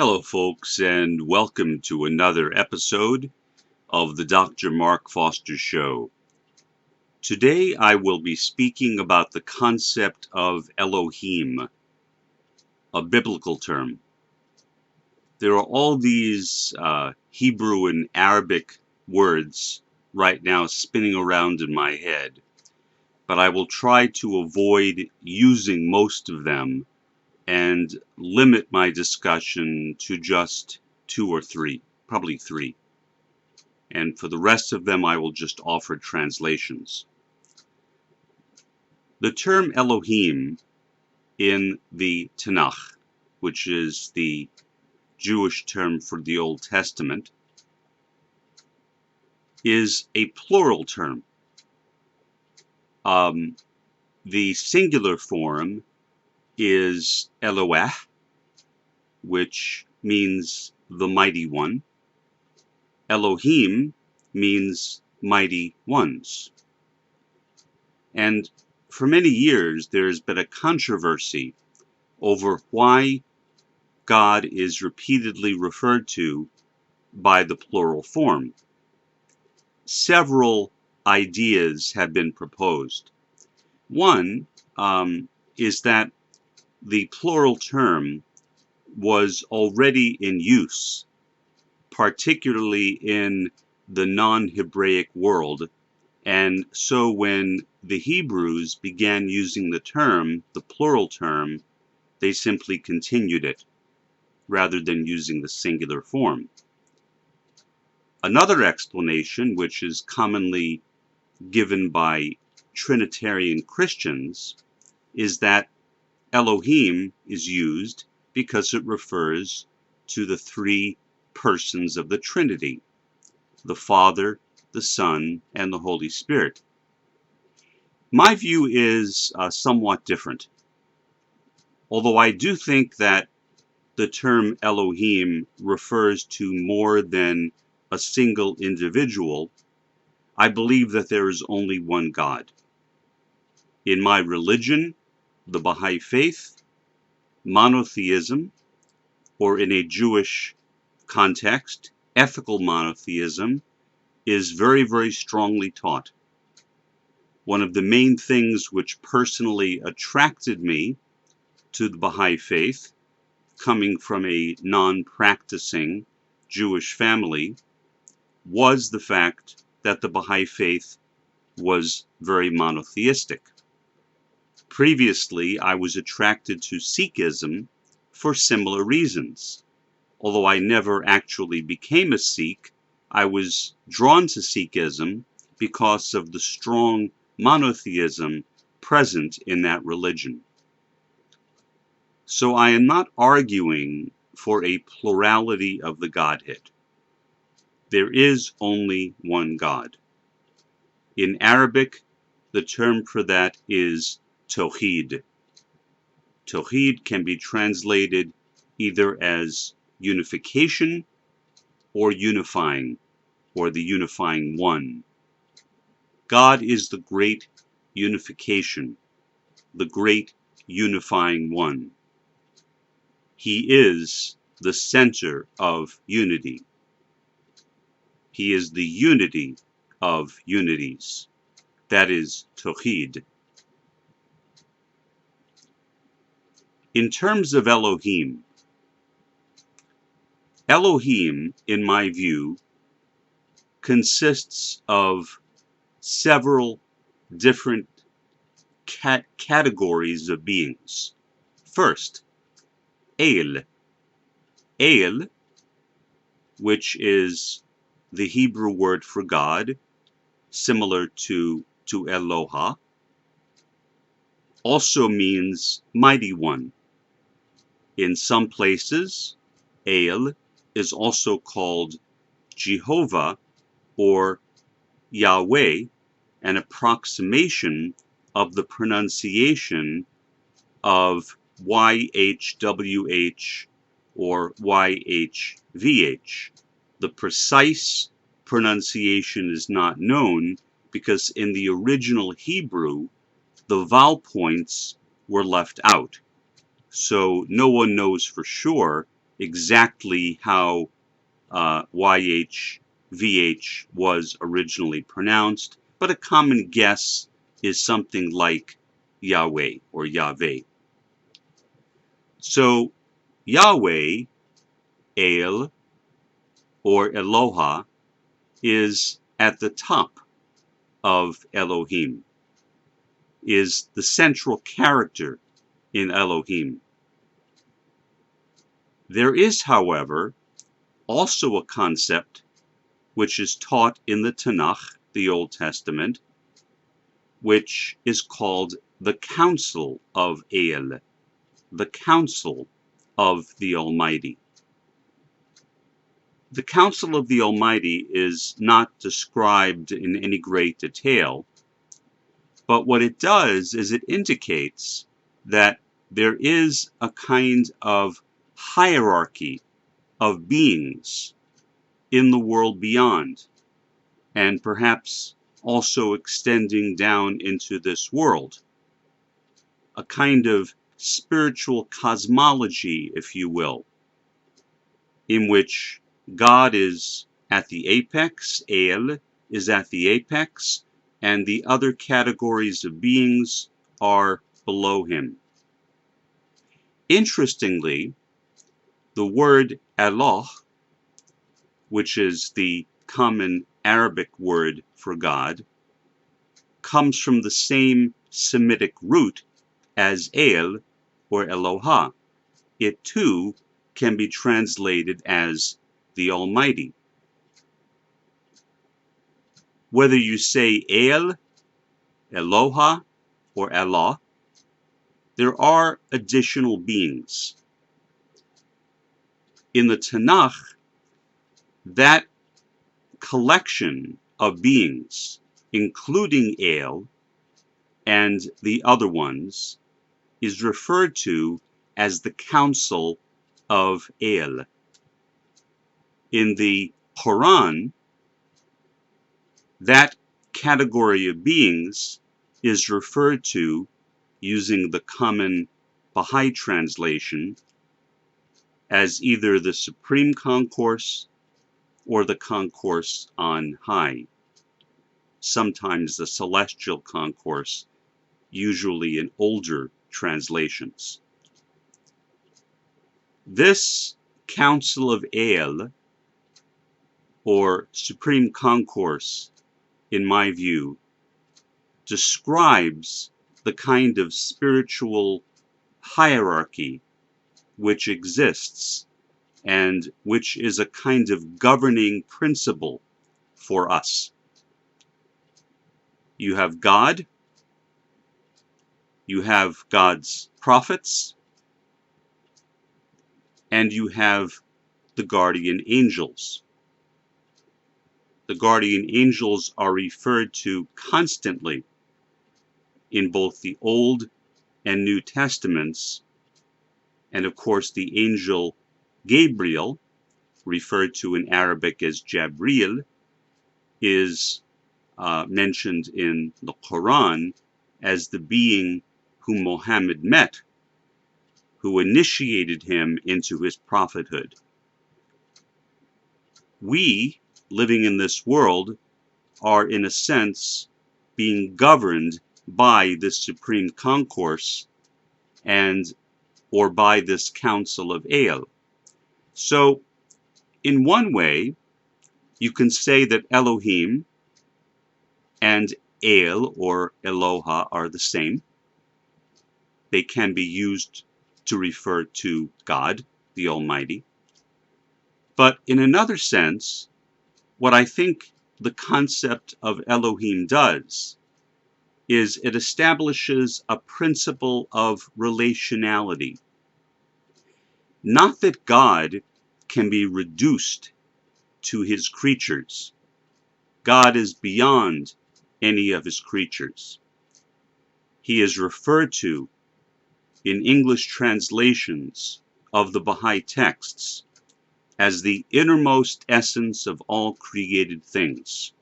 Hello, folks, and welcome to another episode of the Dr. Mark Foster Show. Today I will be speaking about the concept of Elohim, a biblical term. There are all these Hebrew and Arabic words right now spinning around in my head, but I will try to avoid using most of them and limit my discussion to just two or three, probably three. And for the rest of them, I will just offer translations. The term Elohim in the Tanakh, which is the Jewish term for the Old Testament, is a plural term. The singular form is Eloah, which means the mighty one. Elohim means mighty ones. And for many years, there's been a controversy over why God is repeatedly referred to by the plural form. Several ideas have been proposed. One is that the plural term was already in use, particularly in the non-Hebraic world, and so when the Hebrews began using the term, the plural term, they simply continued it rather than using the singular form. Another explanation, which is commonly given by Trinitarian Christians, is that Elohim is used because it refers to the three persons of the Trinity, the Father, the Son, and the Holy Spirit. My view is somewhat different. Although I do think that the term Elohim refers to more than a single individual, I believe that there is only one God. In my religion, the Bahá'í Faith, monotheism, or in a Jewish context, ethical monotheism, is very, very strongly taught. One of the main things which personally attracted me to the Bahá'í Faith, coming from a non-practicing Jewish family, was the fact that the Bahá'í Faith was very monotheistic. Previously, I was attracted to Sikhism for similar reasons. Although I never actually became a Sikh, I was drawn to Sikhism because of the strong monotheism present in that religion. So I am not arguing for a plurality of the Godhead. There is only one God. In Arabic, the term for that is Tawhid. Tawhid can be translated either as unification or unifying, or the unifying one. God is the great unification, the great unifying one. He is the center of unity. He is the unity of unities. That is Tawhid. In terms of Elohim, Elohim, in my view, consists of several different categories of beings. First, El. El, which is the Hebrew word for God, similar to Eloha, also means mighty one. In some places, El is also called Jehovah or Yahweh, an approximation of the pronunciation of YHWH or YHVH. The precise pronunciation is not known because in the original Hebrew, the vowel points were left out. So no one knows for sure exactly how YHVH was originally pronounced, but a common guess is something like Yahweh or Yahweh. So Yahweh, El, or Eloha, is at the top of Elohim, is the central character in Elohim. There is, however, also a concept which is taught in the Tanakh, the Old Testament, which is called the Council of El, the Council of the Almighty. The Council of the Almighty is not described in any great detail, but what it does is it indicates that there is a kind of hierarchy of beings in the world beyond, and perhaps also extending down into this world. A kind of spiritual cosmology, if you will, in which God is at the apex, El is at the apex, and the other categories of beings are below him. Interestingly, the word Eloh, which is the common Arabic word for God, comes from the same Semitic root as El or Eloha. It too can be translated as the Almighty. Whether you say El, Eloha, or Allah, there are additional beings. In the Tanakh, that collection of beings, including El and the other ones, is referred to as the Council of El. In the Quran, that category of beings is referred to, using the common Bahá'í translation, as either the Supreme Concourse or the Concourse on high, sometimes the Celestial Concourse, usually in older translations. This Council of El, or Supreme Concourse, in my view, describes the kind of spiritual hierarchy which exists and which is a kind of governing principle for us. You have God, you have God's prophets, and you have the guardian angels. The guardian angels are referred to constantly in both the Old and New Testaments, and of course the angel Gabriel, referred to in Arabic as Jabril, is mentioned in the Quran as the being whom Muhammad met, who initiated him into his prophethood. We, living in this world, are in a sense being governed by this Supreme Concourse or by this Council of El. So, in one way, you can say that Elohim and El or Eloha are the same. They can be used to refer to God, the Almighty. But in another sense, what I think the concept of Elohim does is it establishes a principle of relationality. Not that God can be reduced to his creatures. God is beyond any of his creatures. He is referred to in English translations of the Baha'i texts as the innermost essence of all created things.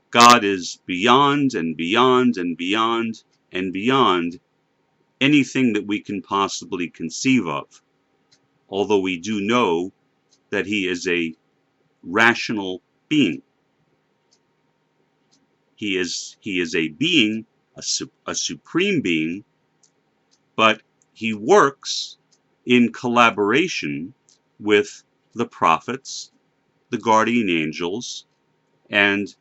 God is beyond and beyond and beyond and beyond anything that we can possibly conceive of. although we do know that he is a rational being. He is a being, a supreme being, but he works in collaboration with the prophets, the guardian angels, and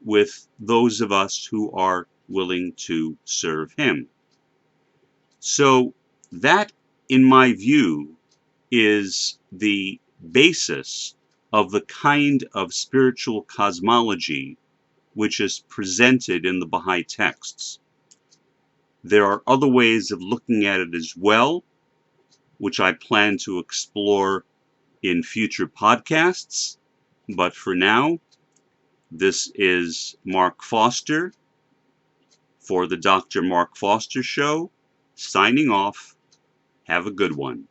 with those of us who are willing to serve him. So that, in my view, is the basis of the kind of spiritual cosmology which is presented in the Baha'i texts. There are other ways of looking at it as well, which I plan to explore in future podcasts. But for now, this is Mark Foster for the Dr. Mark Foster Show, signing off. Have a good one.